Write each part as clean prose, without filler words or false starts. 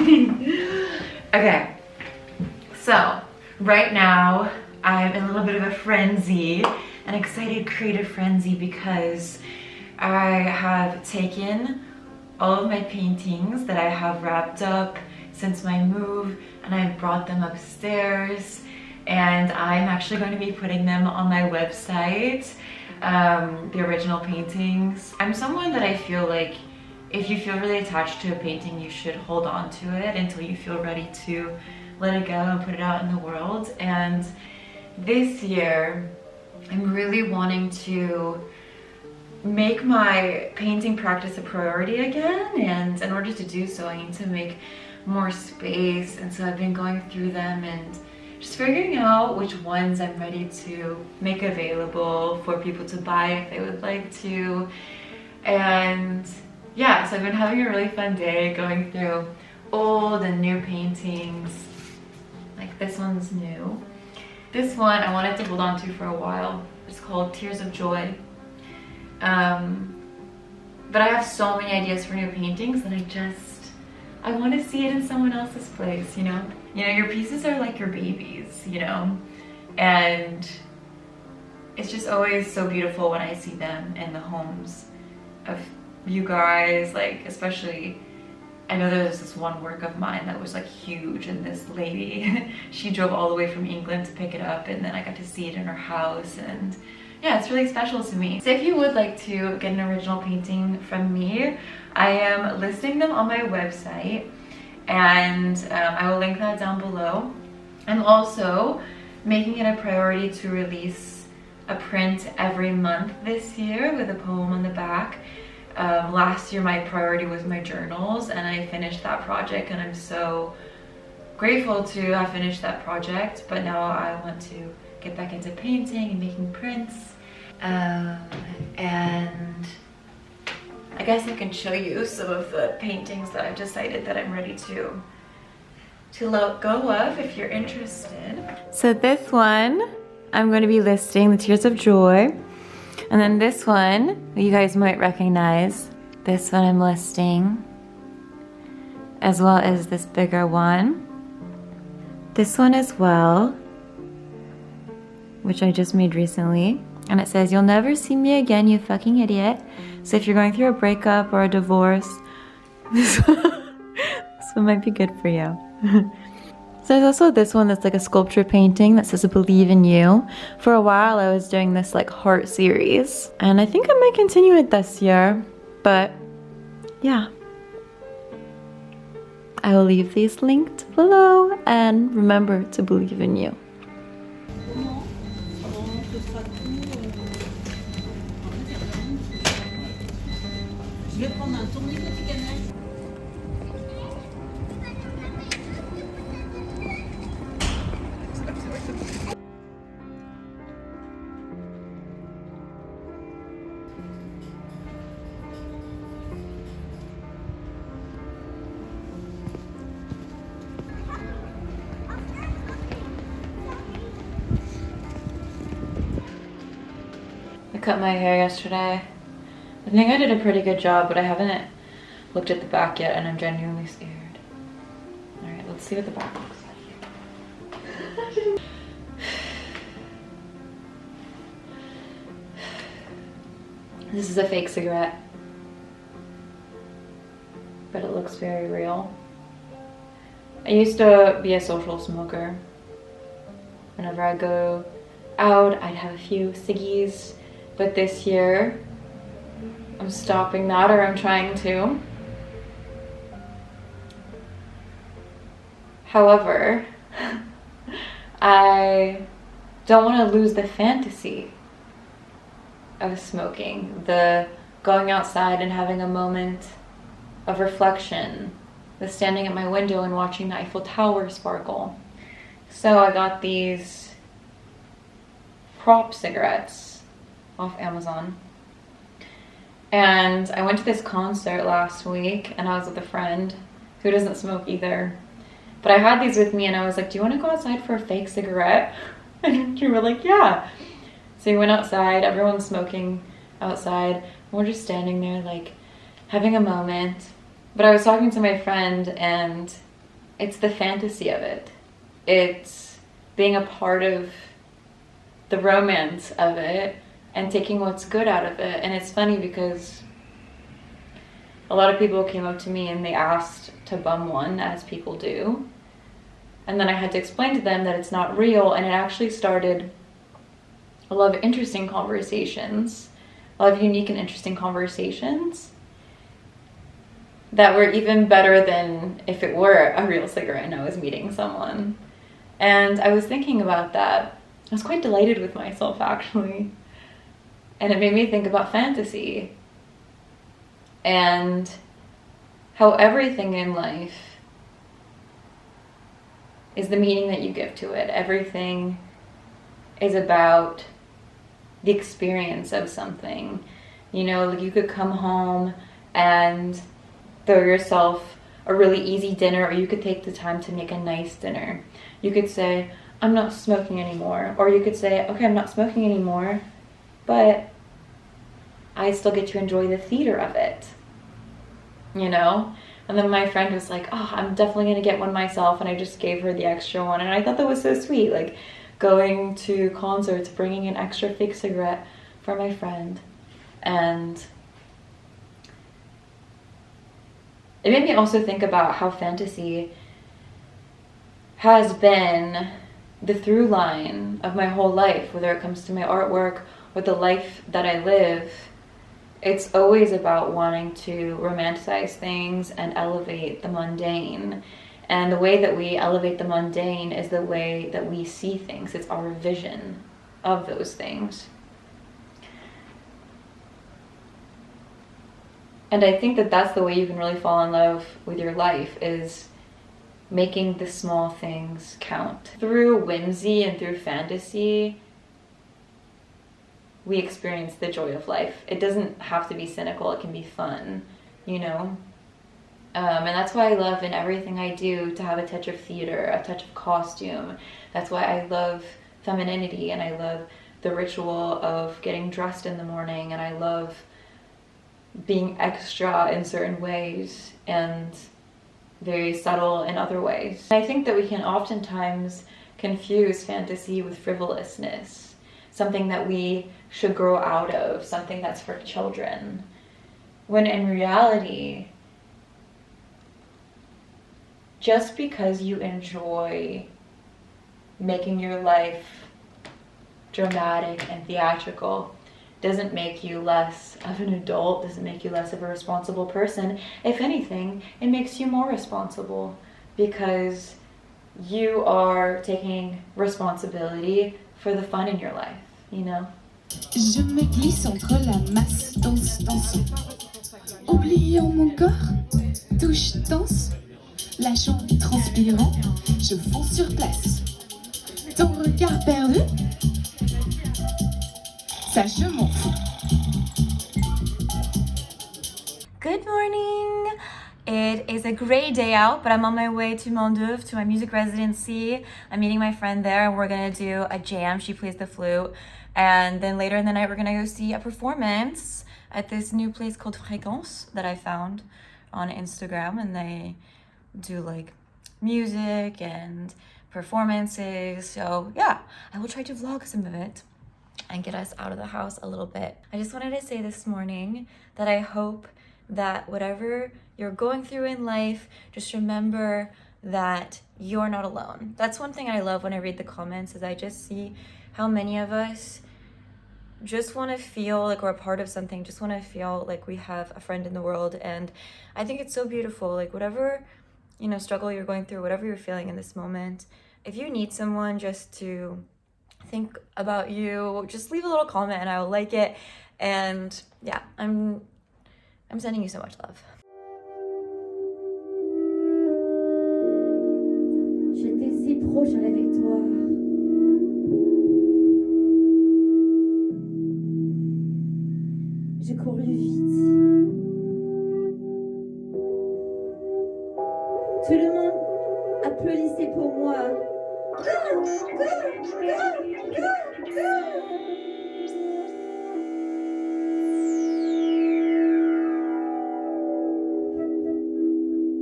Okay, so right now I'm in a little bit of a frenzy, an excited creative frenzy, because I have taken all of my paintings that I have wrapped up since my move and I brought them upstairs, and I'm actually going to be putting them on my website, the original paintings. I'm someone that I feel like if you feel really attached to a painting, you should hold on to it until you feel ready to let it go and put it out in the world. And this year, I'm really wanting to make my painting practice a priority again, and in order to do so, I need to make more space. And so I've been going through them and just figuring out which ones I'm ready to make available for people to buy if they would like to. And yeah, so I've been having a really fun day going through old and new paintings. Like this one's new. This one I wanted to hold on to for a while. It's called Tears of Joy. But I have so many ideas for new paintings that I want to see it in someone else's place, you know? You know, your pieces are like your babies, you know? And it's just always so beautiful when I see them in the homes of you guys, like especially, I know there's this one work of mine that was like huge, and this lady, she drove all the way from England to pick it up, and then I got to see it in her house, and yeah, it's really special to me. So if you would like to get an original painting from me, I am listing them on my website, and I will link that down below. I'm also making it a priority to release a print every month this year with a poem on the back. Last year my priority was my journals, and I finished that project, and I'm so grateful to have finished that project. But now I want to get back into painting and making prints, and I guess I can show you some of the paintings that I've decided that I'm ready to let go of if you're interested. So this one I'm going to be listing, the Tears of Joy. And then this one, you guys might recognize, this one I'm listing, as well as this bigger one. This one as well, which I just made recently. And it says, "You'll never see me again, you fucking idiot." So if you're going through a breakup or a divorce, this one might be good for you. So there's also this one that's like a sculpture painting that says "Believe in You." For a while I was doing this like heart series, and I think I might continue it this year, but yeah. I will leave these linked below, and remember to believe in you. I cut my hair yesterday. I think I did a pretty good job, but I haven't looked at the back yet, and I'm genuinely scared. Alright, let's see what the back looks like. This is a fake cigarette, but it looks very real. I used to be a social smoker. Whenever I go out, I'd have a few ciggies. But this year, I'm stopping that, or I'm trying to. However, I don't want to lose the fantasy of smoking, the going outside and having a moment of reflection, the standing at my window and watching the Eiffel Tower sparkle. So I got these prop cigarettes off Amazon, and I went to this concert last week, and I was with a friend who doesn't smoke either, but I had these with me, and I was like, "Do you want to go outside for a fake cigarette?" And you were like, "Yeah." So we went outside, everyone's smoking outside, and we're just standing there like having a moment. But I was talking to my friend, and it's the fantasy of it. It's being a part of the romance of it and taking what's good out of it. And it's funny because a lot of people came up to me and they asked to bum one, as people do. And then I had to explain to them that it's not real, and it actually started a lot of interesting conversations, a lot of unique and interesting conversations that were even better than if it were a real cigarette and I was meeting someone. And I was thinking about that. I was quite delighted with myself, actually. And it made me think about fantasy and how everything in life is the meaning that you give to it. Everything is about the experience of something. You know, like you could come home and throw yourself a really easy dinner, or you could take the time to make a nice dinner. You could say, I'm not smoking anymore. Or you could say, okay, I'm not smoking anymore, but I still get to enjoy the theater of it, you know? And then my friend was like, oh, I'm definitely gonna get one myself, and I just gave her the extra one, and I thought that was so sweet, like going to concerts, bringing an extra fake cigarette for my friend. And it made me also think about how fantasy has been the through line of my whole life, whether it comes to my artwork or the life that I live. It's always about wanting to romanticize things and elevate the mundane. And the way that we elevate the mundane is the way that we see things. It's our vision of those things. And I think that that's the way you can really fall in love with your life, is making the small things count. Through whimsy and through fantasy, we experience the joy of life. It doesn't have to be cynical, it can be fun, you know? And that's why I love in everything I do to have a touch of theater, a touch of costume. That's why I love femininity, and I love the ritual of getting dressed in the morning, and I love being extra in certain ways and very subtle in other ways. I think that we can oftentimes confuse fantasy with frivolousness, something that we should grow out of, something that's for children, when in reality, just because you enjoy making your life dramatic and theatrical doesn't make you less of an adult, doesn't make you less of a responsible person. If anything, it makes you more responsible, because you are taking responsibility for the fun in your life, you know? Je me glisse entre la masse, danse, danse. Oubliant mon corps, touche, danse. Lâchant, transpirant, je fonce sur place. Ton regard perdu, ça je m'en fous. Good morning! It is a gray day out, but I'm on my way to Mondeuve to my music residency. I'm meeting my friend there, and we're gonna do a jam. She plays the flute. And then later in the night, we're gonna go see a performance at this new place called Fréquence that I found on Instagram, and they do like music and performances. So yeah, I will try to vlog some of it and get us out of the house a little bit. I just wanted to say this morning that I hope that whatever you're going through in life, just remember that you're not alone. That's one thing I love when I read the comments, is I just see how many of us just want to feel like we're a part of something, just want to feel like we have a friend in the world. And I think it's so beautiful, like whatever, you know, struggle you're going through, whatever you're feeling in this moment, if you need someone just to think about you, just leave a little comment and I will like it. And yeah, I'm sending you so much love. J'étais si proche avec toi. J'ai couru vite. Tout le monde applaudissait pour moi.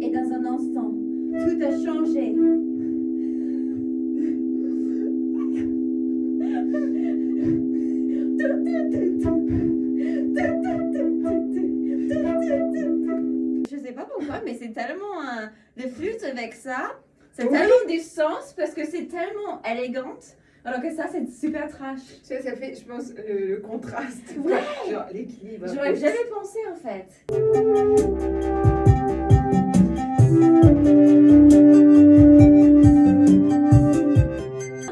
Et dans un instant, tout a changé. Je sais pas pourquoi, mais c'est tellement de flûte avec ça. C'est tellement du sens parce que c'est tellement élégante. Alors que ça, c'est super trash. Tu sais, ça fait, je pense, le contraste. Ouais. Genre l'équilibre. J'aurais jamais pensé en fait.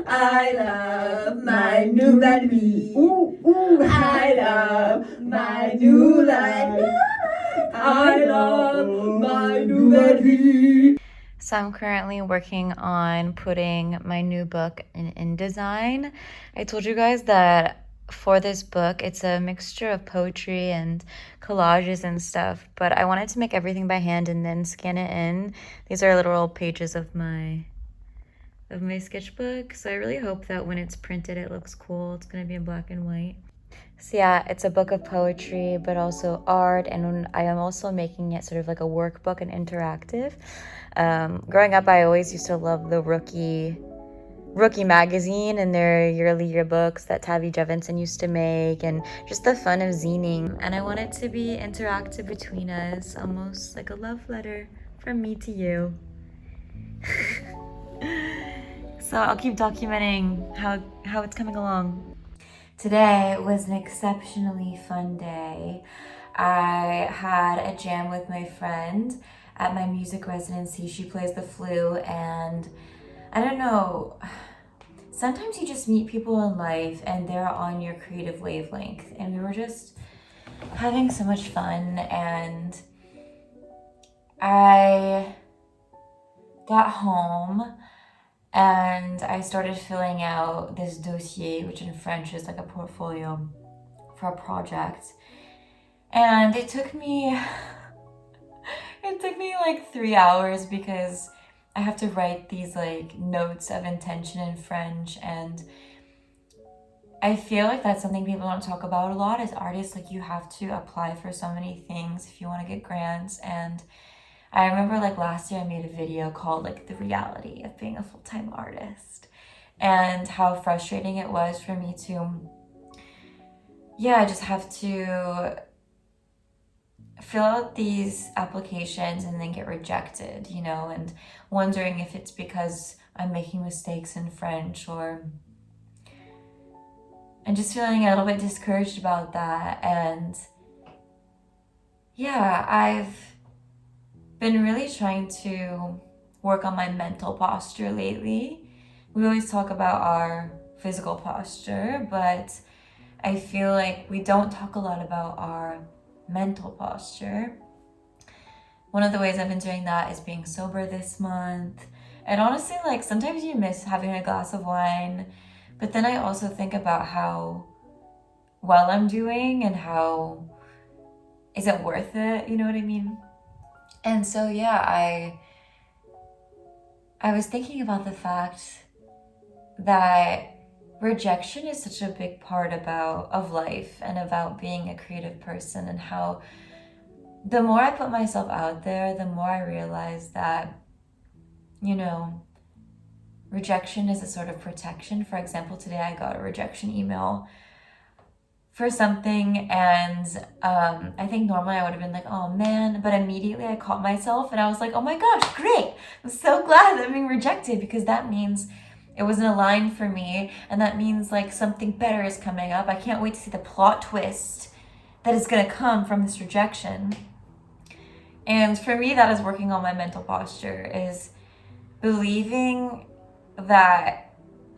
I love my nouvelle vie. I love my new life. I love my nouvelle vie. So I'm currently working on putting my new book in InDesign. I told you guys that for this book, it's a mixture of poetry and collages and stuff, but I wanted to make everything by hand and then scan it in. These are literal pages of my sketchbook, so I really hope that when it's printed it looks cool. It's gonna be in black and white. So yeah, it's a book of poetry but also art, and I am also making it sort of like a workbook and interactive. Growing up, I always used to love the Rookie magazine and their yearly yearbooks that Tavi Jevinson used to make, and just the fun of zining. And I want it to be interactive between us, almost like a love letter from me to you. So I'll keep documenting how it's coming along. Today was an exceptionally fun day. I had a jam with my friend at my music residency. She plays the flute, and I don't know, sometimes you just meet people in life and they're on your creative wavelength, and we were just having so much fun. And I got home and I started filling out this dossier, which in French is like a portfolio for a project. And it took me like 3 hours because I have to write these like notes of intention in French, and I feel like that's something people don't talk about a lot as artists. Like, you have to apply for so many things if you want to get grants. And I remember like last year I made a video called like the reality of being a full-time artist, and how frustrating it was for me to just have to fill out these applications and then get rejected, you know, and wondering if it's because I'm making mistakes in French, and just feeling a little bit discouraged about that. And yeah, I've been really trying to work on my mental posture lately. We always talk about our physical posture, but I feel like we don't talk a lot about our mental posture. One of the ways I've been doing that is being sober this month. And honestly, like, sometimes you miss having a glass of wine, but then I also think about how well I'm doing and how is it worth it, you know what I mean? And so yeah, I was thinking about the fact that rejection is such a big part of life and about being a creative person, and how the more I put myself out there, the more I realize that, you know, rejection is a sort of protection. For example, today I got a rejection email for something, and I think normally I would have been like, oh man, but immediately I caught myself and I was like, oh my gosh, great, I'm so glad that I'm being rejected, because that means it wasn't aligned for me, and that means like something better is coming up. I can't wait to see the plot twist that is going to come from this rejection. And for me, that is working on my mental posture, is believing that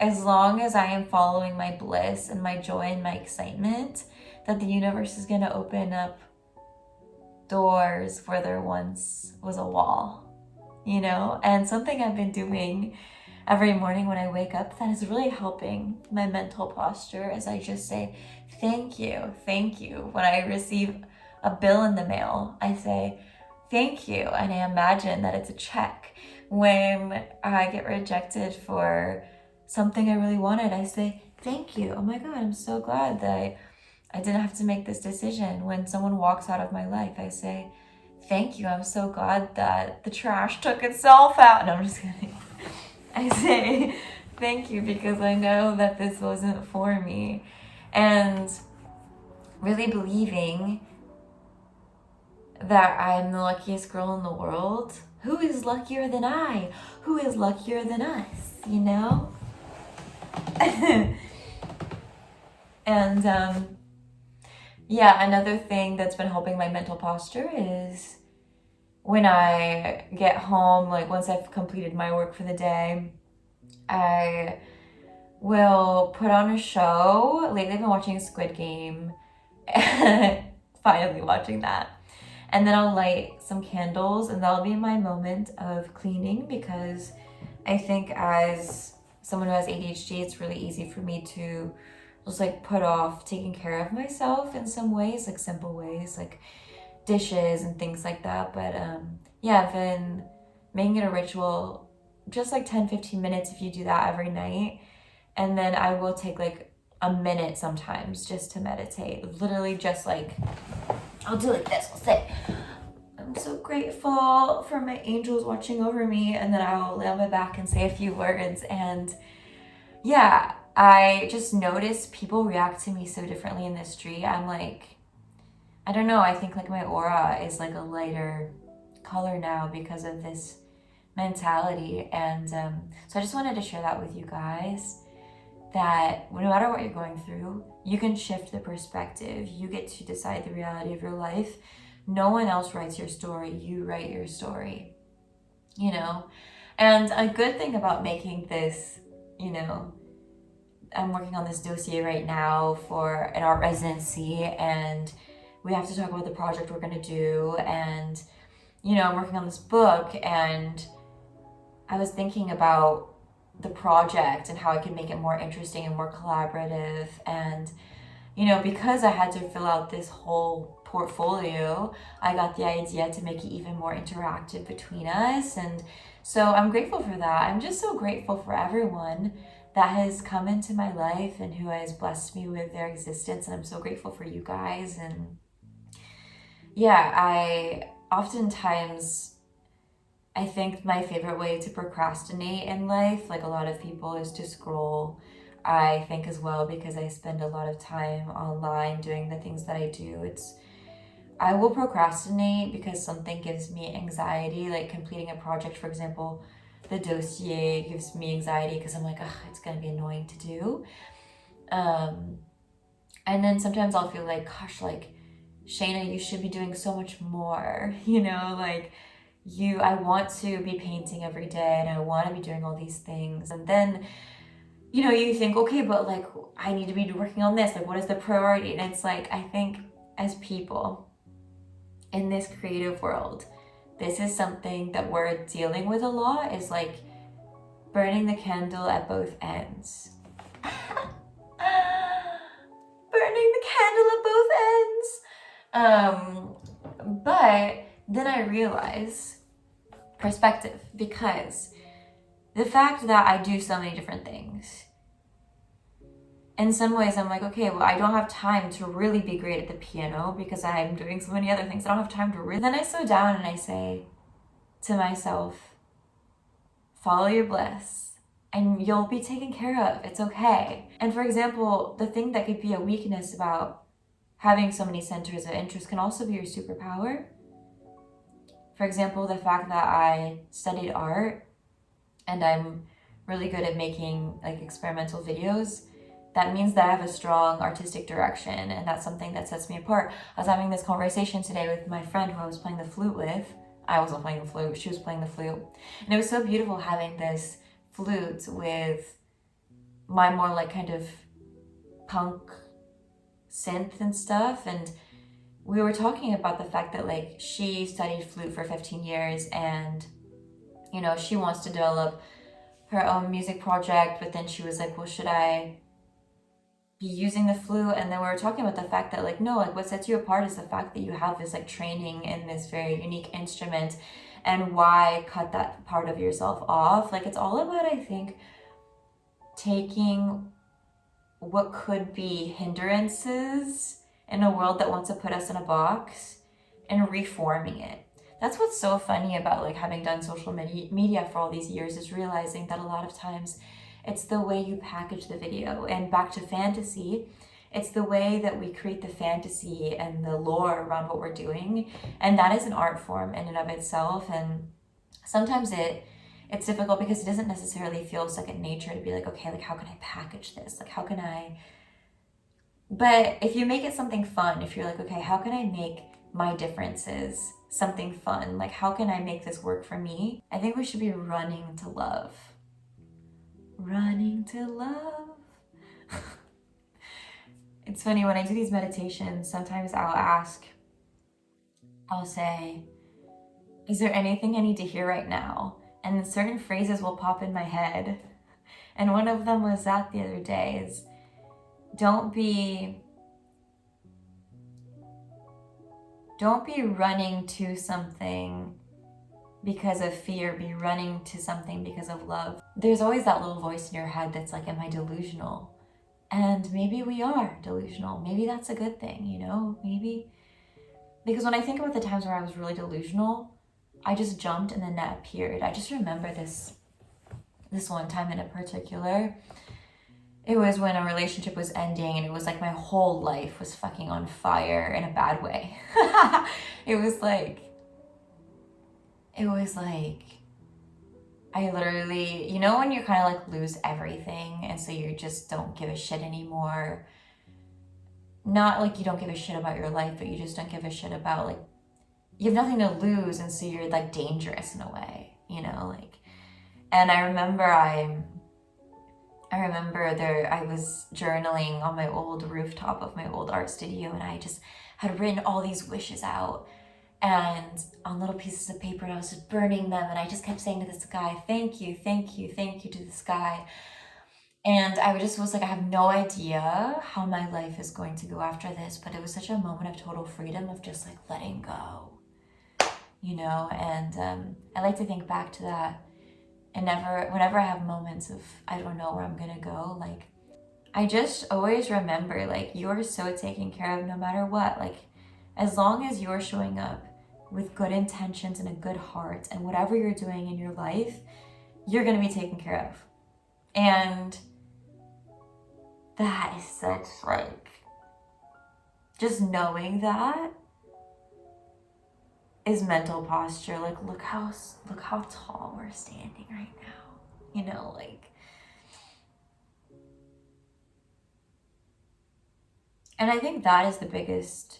as long as I am following my bliss and my joy and my excitement, that the universe is going to open up doors where there once was a wall, you know? And something I've been doing every morning when I wake up that is really helping my mental posture is I just say, thank you. When I receive a bill in the mail, I say, thank you. And I imagine that it's a check. When I get rejected for something I really wanted, I say, thank you. Oh my God, I'm so glad that I didn't have to make this decision. When someone walks out of my life, I say, thank you. I'm so glad that the trash took itself out. No, I'm just kidding. I say thank you because I know that this wasn't for me. And really believing that I'm the luckiest girl in the world. Who is luckier than I? Who is luckier than us, you know? And yeah, another thing that's been helping my mental posture is when I get home, like once I've completed my work for the day, I will put on a show. Lately I've been watching Squid Game. Finally watching that. And then I'll light some candles, and that'll be my moment of cleaning, because I think as someone who has ADHD, it's really easy for me to just like put off taking care of myself in some ways, like simple ways, like dishes and things like that. But yeah, I've been making it a ritual, just like 10-15 minutes if you do that every night. And then I will take like a minute sometimes just to meditate. Literally just like, I'll do like this, I'll say, I'm so grateful for my angels watching over me, and then I'll lay on my back and say a few words. And yeah, I just notice people react to me so differently in the street. I'm like, I don't know, I think like my aura is like a lighter color now because of this mentality. And so I just wanted to share that with you guys, that no matter what you're going through, you can shift the perspective. You get to decide the reality of your life. No one else writes your story. You write your story, you know? And a good thing about making this, you know, I'm working on this dossier right now for an art residency, and we have to talk about the project we're going to do. And, you know, I'm working on this book, and I was thinking about the project and how I could make it more interesting and more collaborative. And, you know, because I had to fill out this whole portfolio, I got the idea to make it even more interactive between us. And so I'm grateful for that. I'm just so grateful for everyone that has come into my life and who has blessed me with their existence. And I'm so grateful for you guys. And yeah, I think my favorite way to procrastinate in life, like a lot of people, is to scroll. I think as well, because I spend a lot of time online doing the things that I do. I will procrastinate because something gives me anxiety, like completing a project, for example. The dossier gives me anxiety because I'm like, ugh, it's gonna be annoying to do. And then sometimes I'll feel like, gosh, like, Shayna, you should be doing so much more, you know, like, I want to be painting every day, and I want to be doing all these things. And then, you know, you think, okay, but like, I need to be working on this. Like, what is the priority? And it's like, I think as people in this creative world, this is something that we're dealing with a lot, is like burning the candle at both ends. Burning the candle at both ends. But then I realize perspective, because the fact that I do so many different things, in some ways I'm like, okay, well, I don't have time to really be great at the piano because I'm doing so many other things. I don't have time to really. Then I slow down and I say to myself, follow your bliss and you'll be taken care of. It's okay. And for example, the thing that could be a weakness about having so many centers of interest can also be your superpower. For example, the fact that I studied art and I'm really good at making like experimental videos, that means that I have a strong artistic direction, and that's something that sets me apart. I was having this conversation today with my friend who I was playing the flute with. I wasn't playing the flute, she was playing the flute. And it was so beautiful having this flute with my more like kind of punk synth and stuff. And we were talking about the fact that like she studied flute for 15 years and, you know, she wants to develop her own music project, but then she was like, well, should I be using the flute? And then we were talking about the fact that like, no, like what sets you apart is the fact that you have this like training in this very unique instrument, and why cut that part of yourself off? Like, it's all about, I think, taking what could be hindrances in a world that wants to put us in a box and reforming it. that's what's so funny about like having done social media for all these years, is realizing that a lot of times it's the way you package the video. And back to fantasy, it's the way that we create the fantasy and the lore around what we're doing. And that is an art form in and of itself. And sometimes it's difficult because it doesn't necessarily feel second nature to be like, okay, like how can I package this? Like how can I, but if you make it something fun, if you're like, okay, how can I make my differences something fun? Like how can I make this work for me? I think we should be running to love. Running to love. It's funny, when I do these meditations, sometimes I'll say, is there anything I need to hear right now? And then certain phrases will pop in my head. And one of them was that the other day is, don't be running to something because of fear, be running to something because of love. There's always that little voice in your head that's like, am I delusional? And maybe we are delusional. Maybe that's a good thing, you know, maybe. Because when I think about the times where I was really delusional, I just jumped and then that appeared. I just remember this one time in particular. It was when a relationship was ending and it was like my whole life was fucking on fire in a bad way. It was like, I literally, you know when you kind of like lose everything and so you just don't give a shit anymore? Not like you don't give a shit about your life, but you just don't give a shit about, like, you have nothing to lose and so you're like dangerous in a way, you know, like. And I remember I was journaling on my old rooftop of my old art studio, and I just had written all these wishes out and on little pieces of paper, and I was just burning them, and I just kept saying to the sky, thank you, thank you, thank you, to the sky. And I just was like, I have no idea how my life is going to go after this, but it was such a moment of total freedom, of just like letting go, you know. And I like to think back to that. And whenever I have moments of, I don't know where I'm gonna go, like, I just always remember, like, you're so taken care of no matter what. Like, as long as you're showing up with good intentions and a good heart, and whatever you're doing in your life, you're gonna be taken care of. And that is such, like, just knowing that is mental posture. Like, look how tall we're standing right now, you know, like. And I think that is the biggest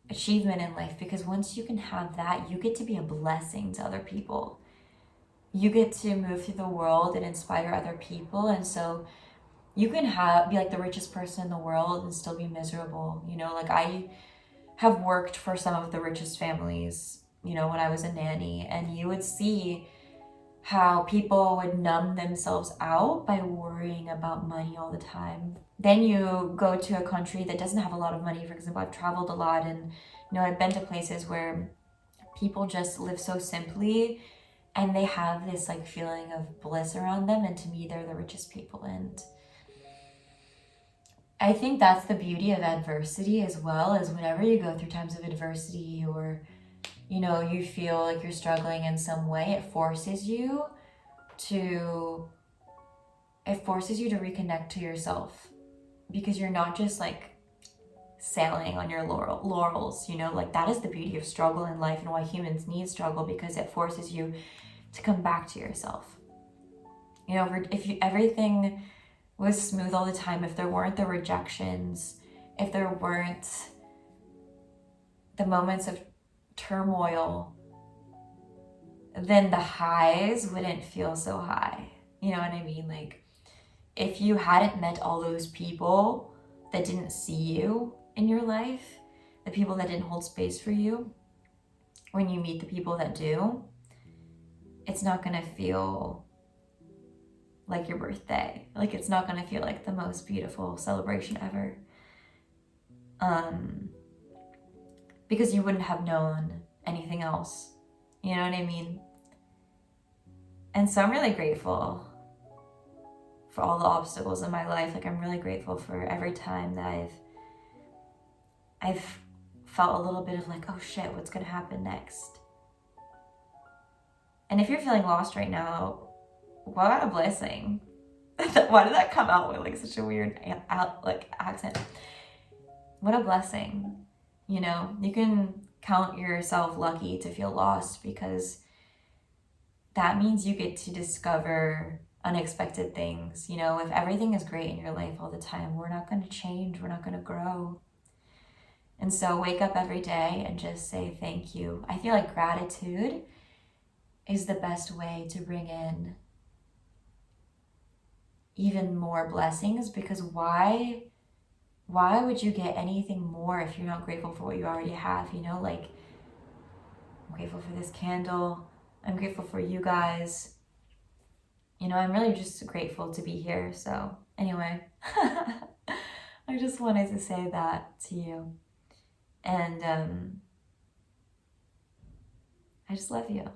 achievement in life, because once you can have that, you get to be a blessing to other people. You get to move through the world and inspire other people. And so you can be like the richest person in the world and still be miserable, you know. Like, I have worked for some of the richest families, you know, when I was a nanny, and you would see how people would numb themselves out by worrying about money all the time. Then you go to a country that doesn't have a lot of money. For example, I've traveled a lot, and, you know, I've been to places where people just live so simply and they have this like feeling of bliss around them, and to me, they're the richest people. And I think that's the beauty of adversity as well, is whenever you go through times of adversity, or, you know, you feel like you're struggling in some way, it forces you to reconnect to yourself, because you're not just like sailing on your laurels, you know. Like, that is the beauty of struggle in life and why humans need struggle, because it forces you to come back to yourself. You know, if everything was smooth all the time, if there weren't the rejections, if there weren't the moments of turmoil, then the highs wouldn't feel so high. You know what I mean? Like, if you hadn't met all those people that didn't see you in your life, the people that didn't hold space for you, when you meet the people that do, it's not gonna feel like your birthday. Like, it's not gonna feel like the most beautiful celebration ever. Because you wouldn't have known anything else. You know what I mean? And so I'm really grateful for all the obstacles in my life. Like, I'm really grateful for every time that I've felt a little bit of like, oh shit, what's gonna happen next? And if you're feeling lost right now, what a blessing. Why did that come out with like such a weird accent? What a blessing. You know, you can count yourself lucky to feel lost, because that means you get to discover unexpected things. You know, if everything is great in your life all the time, we're not going to change, we're not going to grow. And so wake up every day and just say thank you. I feel like gratitude is the best way to bring in even more blessings, because why would you get anything more if you're not grateful for what you already have? You know, like, I'm grateful for this candle, I'm grateful for you guys, you know, I'm really just grateful to be here. So anyway, I just wanted to say that to you, and I just love you.